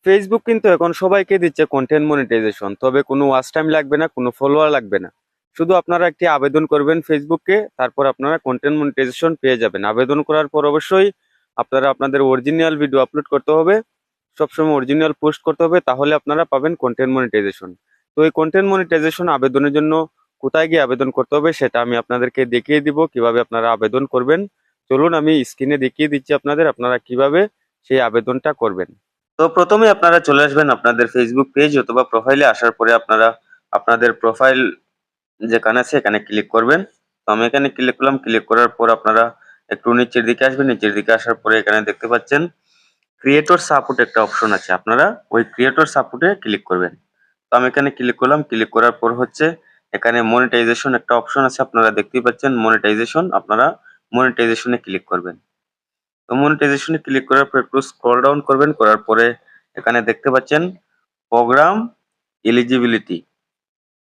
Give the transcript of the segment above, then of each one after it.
Facebook কিন্তু এখন সবাইকে দিচ্ছে কন্টেন্ট মনিটাইজেশন, তবে কোনো ওয়াচ টাইম লাগবে না, কোনো ফলোয়ার লাগবে না। শুধু আপনারা একটি আবেদন করবেন ফেসবুককে, তারপর আপনারা কন্টেন্ট মনিটাইজেশন পেয়ে যাবেন। আবেদন করার পর অবশ্যই আপনারা আপনাদের অরিজিনাল ভিডিও আপলোড করতে হবে, সবসময় অরিজিনাল পোস্ট করতে হবে, তাহলে আপনারা পাবেন কন্টেন্ট মনিটাইজেশন। তো এই কন্টেন্ট মনিটাইজেশন আবেদনের জন্য কোথায় গিয়ে আবেদন করতে হবে সেটা আমি আপনাদেরকে দেখিয়ে দিব, কিভাবে আপনারা আবেদন করবেন। চলুন আমি স্ক্রিনে দেখিয়ে দিচ্ছি আপনাদের, আপনারা কিভাবে সেই আবেদনটা করবেন। তো প্রথমে আপনারা চলে আসবেন আপনাদের ফেসবুক পেজ অথবা প্রোফাইলে। আসার পরে আপনারা আপনাদের প্রোফাইল যেখানে আছে এখানে ক্লিক করবেন। তো আমি এখানে ক্লিক করলাম। ক্লিক করার পর আপনারা একটু নিচের দিকে আসবেন। নিচের দিকে আসার পরে এখানে দেখতে পাচ্ছেন ক্রিয়েটর সাপোর্ট একটা অপশন আছে, আপনারা ওই ক্রিয়েটর সাপোর্টে ক্লিক করবেন। তো আমি এখানে ক্লিক করলাম। ক্লিক করার পর হচ্ছে এখানে মনিটাইজেশন একটা অপশন আছে, আপনারা দেখতেই পাচ্ছেন মনিটাইজেশন, আপনারা মনিটাইজেশনে ক্লিক করবেন। তো মনিটাইজেশনে ক্লিক করার পর একটু স্ক্রল ডাউন করবেন, করার পরে এখানে দেখতে পাচ্ছেন প্রোগ্রাম এলিজিবিলিটি,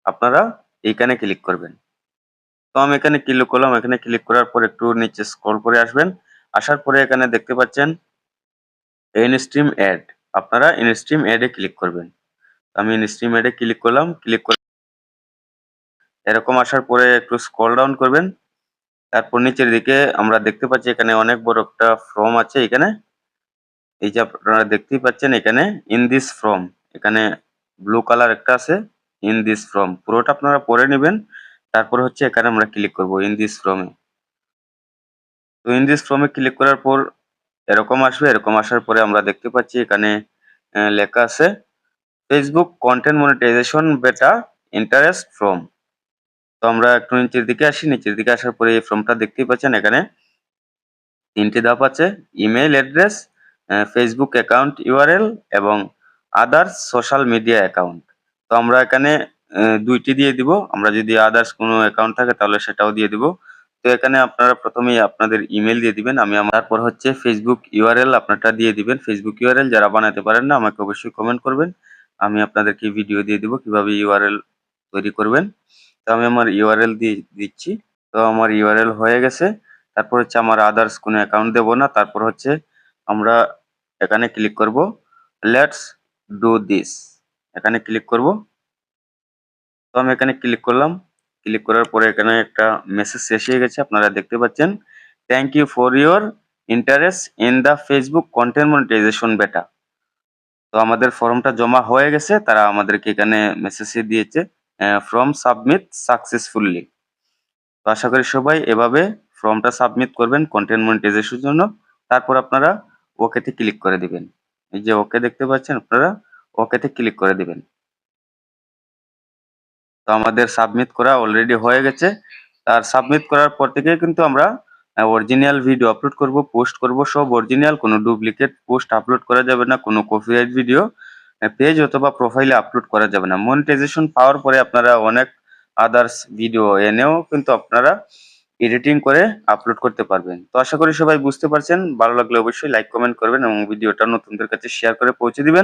আপনারা এইখানে ক্লিক করবেন। তো আমি এখানে ক্লিক করলাম। এখানে ক্লিক করার পর একটু নিচে স্ক্রল করে আসবেন। আসার পরে এখানে দেখতে পাচ্ছেন ইনস্ট্রিম অ্যাড, আপনারা ইনস্ট্রিম অ্যাডে ক্লিক করবেন। আমি ইনস্ট্রিম অ্যাডে ক্লিক করলাম। ক্লিক করে এরকম আসার পরে একটু স্ক্রল ডাউন করবেন। তারপর নিচের দিকে আমরা দেখতে পাচ্ছি এখানে অনেক বড় একটা ফর্ম আছে। এখানে এই যে আপনারা দেখতেই পাচ্ছেন এখানে ইন দিস ফর্ম, এখানে ব্লু কালার একটা আছে ইন দিস ফর্ম, পুরোটা আপনারা পড়ে নেবেন। তারপর হচ্ছে এখানে আমরা ক্লিক করব ইন দিস ফর্মে। তো ইন দিস ফর্মে ক্লিক করার পর এরকম আসবে। এরকম আসার পরে আমরা দেখতে পাচ্ছি এখানে লেখা আছে Facebook content monetisation beta interest form. তো আমরা একটু নিচের দিকে আসি। নিচের দিকে আসার পরে এই ফর্মটা দেখতেই পাচ্ছেন এখানে ৩টি ধাপ আছে, email address, Facebook account URL এবং আদার্স সোশ্যাল মিডিয়া অ্যাকাউন্ট। তো আমরা এখানে ২টি দিয়ে দিব। আমরা যদি আদার্স কোনো অ্যাকাউন্ট থাকে তাহলে সেটাও দিয়ে দিব। তো এখানে আপনারা প্রথমেই আপনাদের ইমেইল দিয়ে দিবেন। তারপর হচ্ছে ফেসবুক ইউআরএল আপনারটা দিয়ে দিবেন। ফেসবুক ইউআরএল যারা বানাতে পারেন না আমাকে অবশ্যই কমেন্ট করবেন। আমি আপনাদেরকে ভিডিও দিয়ে দিব কিভাবে ইউআরএল তৈরি করবেন। তো আমি আমার ইউআরএল দিয়ে দিচ্ছি। তো আমার ইউআরএল হয়ে গেছে। তারপর হচ্ছে আমার আদার্স কোনো অ্যাকাউন্ট দেব না। তারপর হচ্ছে আমরা এখানে ক্লিক করব লেটস ডু দিস, এখানে ক্লিক করব। তো আমি এখানে ক্লিক করলাম। ক্লিক করার পরে এখানে একটা মেসেজ এসে গেছে, আপনারা দেখতে পাচ্ছেন thank you for your interest in the Facebook content monetisation beta. তো আমাদের ফর্মটা জমা হয়ে গেছে, তারা আমাদেরকে এখানে মেসেজ দিয়েছে ফর্ম সাবমিট সাকসেসফুলি। তো আশা করি সবাই এভাবে ফর্মটা সাবমিট করবেন কন্টেন্ট মনিটাইজেশনের জন্য। তারপর আপনারা ওকেতে ক্লিক করে দিবেন। এই যে ওকে দেখতে পাচ্ছেন, আপনারা ওকেতে ক্লিক করে দিবেন। তো আমাদের সাবমিট করা অলরেডি হয়ে গেছে। আর সাবমিট করার পর থেকে কিন্তু আমরা অরিজিনাল ভিডিও আপলোড করব, পোস্ট করব, সব অরিজিনাল, কোনো ডুপ্লিকেট পোস্ট আপলোড করা যাবে না, কোনো কপিরাইট ভিডিও পেজ অথবা প্রোফাইলে আপলোড করা যাবে না। মনিটাইজেশন পাওয়ার পরে আপনারা অনেক আদার্স ভিডিও এনেও কিন্তু আপনারা এডিটিং করে আপলোড করতে পারবেন। তো আশা করি সবাই বুঝতে পারছেন। ভালো লাগলে অবশ্যই লাইক কমেন্ট করবেন এবং ভিডিওটা নতুনদের কাছে শেয়ার করে পৌঁছে দিবেন।